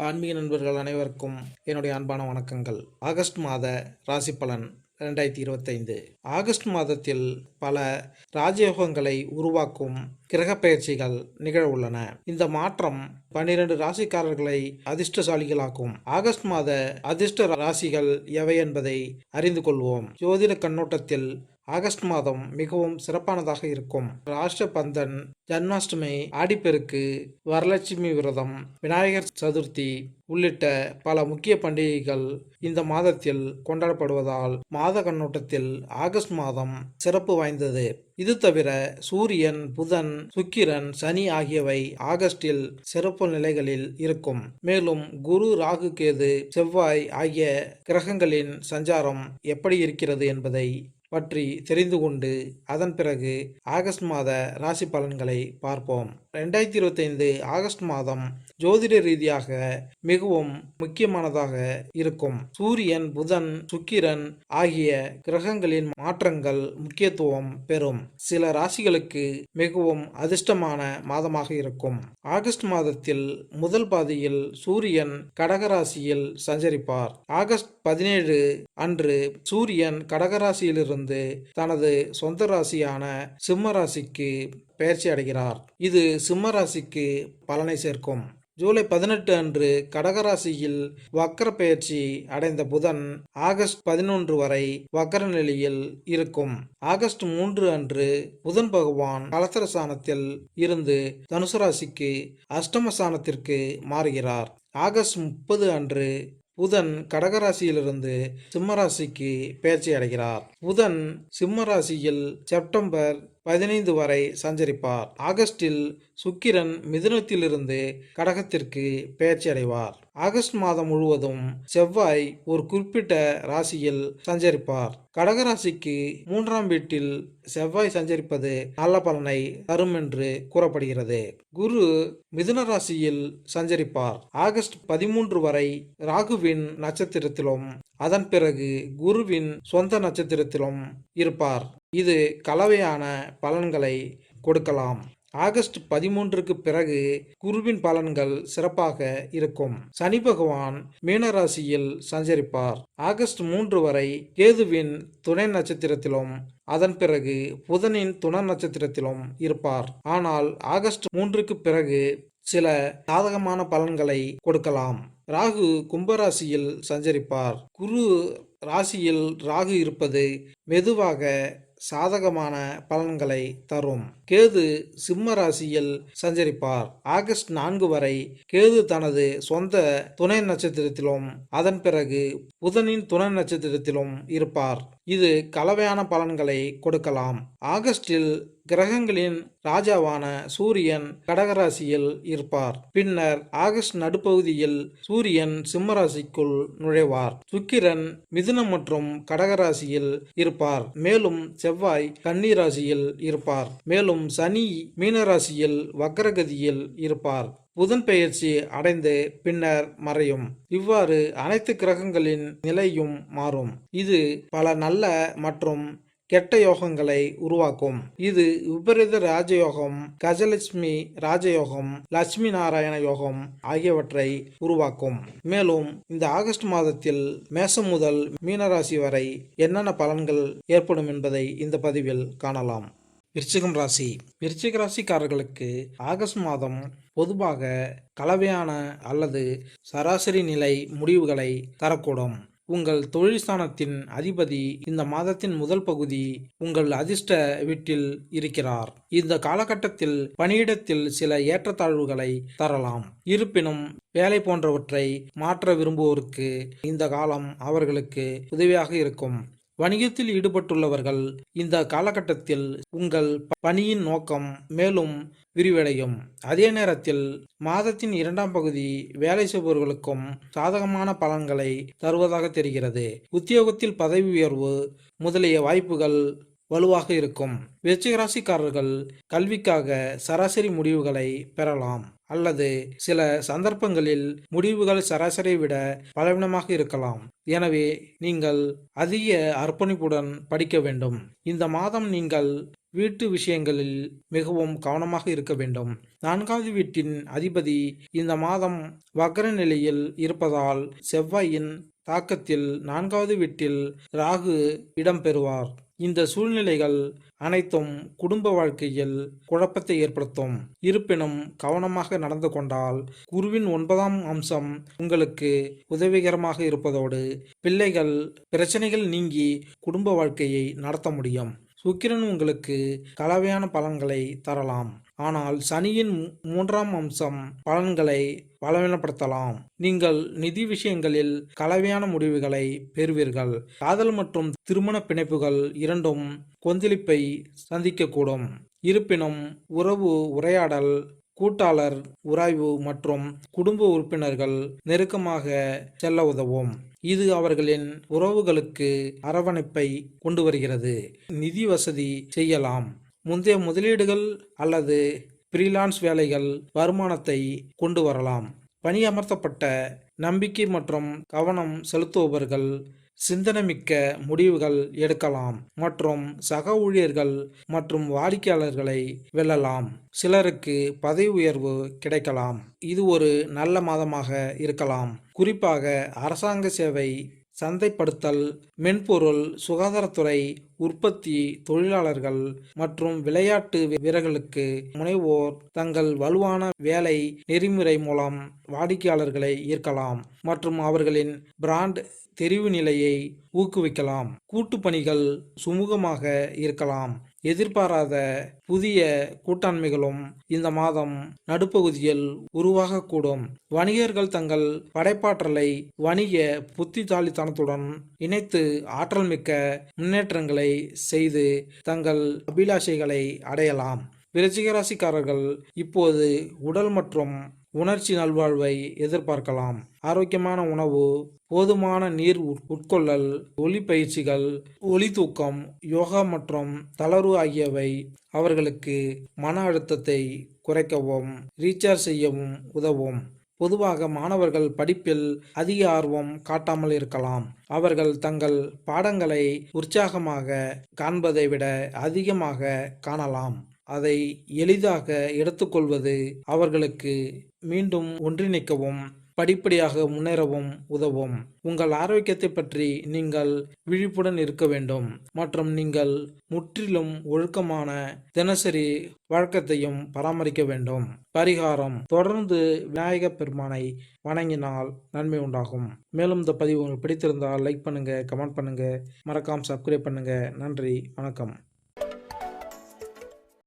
ஆன்மீக நண்பர்கள் அனைவருக்கும் என்னுடைய அன்பான வணக்கங்கள். ஆகஸ்ட் மாத ராசி பலன் 2025. ஆகஸ்ட் மாதத்தில் பல ராஜயோகங்களை உருவாக்கும் கிரக பயிற்சிகள் நிகழ உள்ளன. இந்த மாற்றம் 12 ராசிக்காரர்களை அதிர்ஷ்டசாலிகளாக்கும். ஆகஸ்ட் மாத அதிர்ஷ்ட ராசிகள் எவை என்பதை அறிந்து கொள்வோம். ஜோதிட கண்ணோட்டத்தில் ஆகஸ்ட் மாதம் மிகவும் சிறப்பானதாக இருக்கும். ராஷ்டிரபந்தன், ஜன்மாஷ்டமி, ஆடிப்பெருக்கு, வரலட்சுமி விரதம், விநாயகர் சதுர்த்தி உள்ளிட்ட பல முக்கிய பண்டிகைகள் இந்த மாதத்தில் கொண்டாடப்படுவதால் மாத கண்ணோட்டத்தில் ஆகஸ்ட் மாதம் சிறப்பு வாய்ந்தது. இது தவிர சூரியன், புதன், சுக்கிரன், சனி ஆகியவை ஆகஸ்டில் சிறப்பு நிலைகளில் இருக்கும். மேலும் குரு, ராகு, கேது, செவ்வாய் ஆகிய கிரகங்களின் சஞ்சாரம் எப்படி இருக்கிறது என்பதை பற்றி தெரிந்து கொண்டு அதன் பிறகு ஆகஸ்ட் மாத ராசி பலன்களை பார்ப்போம். 2025 ஆகஸ்ட் மாதம் ஜோதிட ரீதியாக மிகவும் முக்கியமானதாக இருக்கும். சூரியன், புதன், சுக்கிரன் ஆகிய கிரகங்களின் மாற்றங்கள் முக்கியத்துவம் பெறும். சில ராசிகளுக்கு மிகவும் அதிர்ஷ்டமான மாதமாக இருக்கும். ஆகஸ்ட் மாதத்தில் முதல் பாதியில் சூரியன் கடகராசியில் சஞ்சரிப்பார். ஆகஸ்ட் 17 அன்று சூரியன் கடகராசியிலிருந்து தனது சொந்த ராசியான சிம்ம ராசிக்கு பெயர்ச்சி அடைகிறார். இது சிம்ம ராசிக்கு பலனை சேர்க்கும். ஜூலை 18 அன்று கடகராசியில் வக்கர பெயர்ச்சி அடைந்த புதன் ஆகஸ்ட் 11 வரை வக்கர நிலையில் இருக்கும். ஆகஸ்ட் 3 அன்று புதன் பகவான் கலத்திரஸ்தானத்தில் இருந்து தனுசு ராசிக்கு அஷ்டமஸ்தானத்திற்கு மாறுகிறார். ஆகஸ்ட் 30 அன்று புதன் கடகராசியிலிருந்து சிம்மராசிக்கு பெயர்ச்சி அடைகிறார். புதன் சிம்மராசியில் செப்டம்பர் 15 வரை சஞ்சரிப்பார். ஆகஸ்டில் சுக்கிரன் மிதுனத்திலிருந்து கடகத்திற்கு பெயர்ச்சி அடைவார். ஆகஸ்ட் மாதம் முழுவதும் செவ்வாய் ஒரு குறிப்பிட்ட ராசியில் சஞ்சரிப்பார். கடகராசிக்கு 3ஆம் வீட்டில் செவ்வாய் சஞ்சரிப்பது நல்ல பலனை தரும் என்று கூறப்படுகிறது. குரு மிதுன ராசியில் சஞ்சரிப்பார். ஆகஸ்ட் 13 வரை ராகுவின் நட்சத்திரத்திலும் அதன் பிறகு குருவின் சொந்த நட்சத்திரத்திலும் இருப்பார். இது கலவையான பலன்களை கொடுக்கலாம். ஆகஸ்ட் 13க்கு பிறகு குருவின் பலன்கள் சிறப்பாக இருக்கும். சனி பகவான் மீனராசியில் சஞ்சரிப்பார். ஆகஸ்ட் 3 வரை கேதுவின் துணை நட்சத்திரத்திலும் அதன் பிறகு புதனின் துணை நட்சத்திரத்திலும் இருப்பார். ஆனால் ஆகஸ்ட் 3க்கு பிறகு சில சாதகமான பலன்களை கொடுக்கலாம். ராகு கும்பராசியில் சஞ்சரிப்பார். குரு ராசியில் ராகு இருப்பது மெதுவாக சாதகமான பலன்களை தரும். கேது சிம்ம ராசியில் சஞ்சரிப்பார். ஆகஸ்ட் 4 வரை கேது தனது சொந்த துணை நட்சத்திரத்திலும் அதன் பிறகு புதனின் துணை நட்சத்திரத்திலும் இருப்பார். இது கலவையான பலன்களை கொடுக்கலாம். ஆகஸ்டில் கிரகங்களின் ராஜாவான சூரியன் கடகராசியில் இருப்பார். பின்னர் ஆகஸ்ட் நடுப்பகுதியில் சூரியன் சிம்மராசிக்குள் நுழைவார். சுக்கிரன் மிதுனம் மற்றும் கடகராசியில் இருப்பார். மேலும் செவ்வாய் கன்னி ராசியில் இருப்பார். மேலும் சனி மீனராசியில் வக்ரகதியில் இருப்பார். புதன் பெயர்ச்சி அடைந்து பின்னர் மறையும். இவ்வாறு அனைத்து கிரகங்களின் நிலையும் மாறும். இது பல நல்ல மற்றும் கெட்ட யோகங்களை உருவாக்கும். இது விபரீத ராஜயோகம், கஜலட்சுமி ராஜயோகம், லட்சுமி நாராயண யோகம் ஆகியவற்றை உருவாக்கும். மேலும் இந்த ஆகஸ்ட் மாதத்தில் மேசம் முதல் மீனராசி வரை என்னென்ன பலன்கள் ஏற்படும் என்பதை இந்த பதிவில் காணலாம். விருச்சிகம் ராசி. விருச்சிக ராசிக்காரர்களுக்கு ஆகஸ்ட் மாதம் பொதுவாக கலவையான அல்லது சராசரி நிலை முடிவுகளை தரக்கூடும். உங்கள் தொழில் ஸ்தானத்தின் அதிபதி இந்த மாதத்தின் முதல் பகுதி உங்கள் அதிர்ஷ்ட வீட்டில் இருக்கிறார். இந்த காலகட்டத்தில் பணியிடத்தில் சில ஏற்றத்தாழ்வுகளை தரலாம். இருப்பினும் வேலை போன்றவற்றை மாற்ற விரும்புவோருக்கு இந்த காலம் அவர்களுக்கு உதவியாக இருக்கும். வணிகத்தில் ஈடுபட்டுள்ளவர்கள் இந்த காலகட்டத்தில் உங்கள் பணியின் நோக்கம் மேலும் விரிவடையும். அதே நேரத்தில் மாதத்தின் 2ஆம் பகுதி வேலை செய்பவர்களுக்கும் சாதகமான பலன்களை தருவதாக தெரிகிறது. உத்தியோகத்தில் பதவி உயர்வு முதலிய வாய்ப்புகள் வலுவாக இருக்கும். விருச்சிக ராசிக்காரர்கள் கல்விக்காக சராசரி முடிவுகளை பெறலாம் அல்லது சில சந்தர்ப்பங்களில் முடிவுகள் சராசரியை விட பலவீனமாக இருக்கலாம். எனவே நீங்கள் அதிக அர்ப்பணிப்புடன் படிக்க வேண்டும். இந்த மாதம் நீங்கள் வீட்டு விஷயங்களில் மிகவும் கவனமாக இருக்க வேண்டும். 4வது வீட்டின் அதிபதி இந்த மாதம் வக்ர நிலையில் இருப்பதால் செவ்வாயின் தாக்கத்தில் 4வது வீட்டில் ராகு இடம்பெறுவார். இந்த சூழ்நிலைகள் அனைத்தும் குடும்ப வாழ்க்கையில் குழப்பத்தை ஏற்படுத்தும். இருப்பினும் கவனமாக நடந்து கொண்டால் குருவின் 9ஆம் அம்சம் உங்களுக்கு உதவிகரமாக இருப்பதோடு பிள்ளைகள் பிரச்சனைகள் நீங்கி குடும்ப வாழ்க்கையை நடத்த முடியும். சுக்கிரன் உங்களுக்கு கலவையான பலன்களை தரலாம். ஆனால் சனியின் 3ஆம் அம்சம் பலன்களை பலவீனப்படுத்தலாம். நீங்கள் நிதி விஷயங்களில் கலவையான முடிவுகளை பெறுவீர்கள். காதல் மற்றும் திருமண பிணைப்புகள் இரண்டும் கொந்தளிப்பை சந்திக்கக்கூடும். இருப்பினும் உறவு உரையாடல், கூட்டாளர் உராய்வு மற்றும் குடும்ப உறுப்பினர்கள் நெருக்கமாக செல்ல உதவும். இது அவர்களின் உறவுகளுக்கு அரவணைப்பை கொண்டு வருகிறது. நிதி வசதி செய்யலாம். முந்தைய முதலீடுகள் அல்லது ஃப்ரீலான்ஸ் வேலைகள் வருமானத்தை கொண்டு வரலாம். பணியமர்த்தப்பட்ட நம்பிக்கை மற்றும் கவனம் செலுத்துபவர்கள் சிந்தனைமிக்க முடிவுகள் எடுக்கலாம் மற்றும் சக ஊழியர்கள் மற்றும் வாடிக்கையாளர்களை வெல்லலாம். சிலருக்கு பதவி உயர்வு கிடைக்கலாம். இது ஒரு நல்ல மாதமாக இருக்கலாம். குறிப்பாக அரசாங்க சேவை, சந்தைப்படுத்தல், மென்பொருள், சுகாதாரத்துறை, உற்பத்தி தொழிலாளர்கள் மற்றும் விளையாட்டு வீரர்களுக்கு முனைவோர் தங்கள் வலுவான வேலை நெறிமுறை மூலம் வாடிக்கையாளர்களை ஈர்க்கலாம் மற்றும் அவர்களின் பிராண்ட் தெரிவு நிலையை ஊக்குவிக்கலாம். கூட்டு பணிகள் சுமூகமாக இருக்கலாம். எதிர்பாராத புதிய கூட்டாண்மைகளும் இந்த மாதம் நடுப்பகுதியில் உருவாகக்கூடும். வணிகர்கள் தங்கள் படைப்பாற்றலை வணிக புத்திசாலித்தனத்துடன் இணைத்து ஆற்றல் மிக்க முன்னேற்றங்களை செய்து தங்கள் அபிலாஷைகளை அடையலாம். விருச்சிக ராசிக்காரர்கள் இப்போது உடல் மற்றும் உணர்ச்சி நல்வாழ்வை எதிர்பார்க்கலாம். ஆரோக்கியமான உணவு, போதுமான நீர் உட்கொள்ளல், ஒளி பயிற்சிகள், ஒளி தூக்கம், யோகா மற்றும் தளர்வு ஆகியவை அவர்களுக்கு மன அழுத்தத்தை குறைக்கவும் ரீசார்ஜ் செய்யவும் உதவும். பொதுவாக மாணவர்கள் படிப்பில் அதிக ஆர்வம் காட்டாமல் இருக்கலாம். அவர்கள் தங்கள் பாடங்களை உற்சாகமாக காண்பதை விட அதிகமாக காணலாம். அதை எளிதாக எடுத்துக்கொள்வது அவர்களுக்கு மீண்டும் ஒன்றிணைக்கவும் படிப்படியாக முன்னேறவும் உதவும். உங்கள் ஆரோக்கியத்தை பற்றி நீங்கள் விழிப்புடன் இருக்க வேண்டும் மற்றும் நீங்கள் முற்றிலும் ஒழுக்கமான தினசரி வழக்கத்தையும் பராமரிக்க வேண்டும். பரிகாரம்: தொடர்ந்து விநாயகப் பெருமானை வணங்கினால் நன்மை உண்டாகும். மேலும் இந்த பதிவு உங்களுக்கு பிடித்திருந்தால் லைக் பண்ணுங்க, கமெண்ட் பண்ணுங்க, மறக்காம சப்ஸ்கிரைப் பண்ணுங்க. நன்றி, வணக்கம்.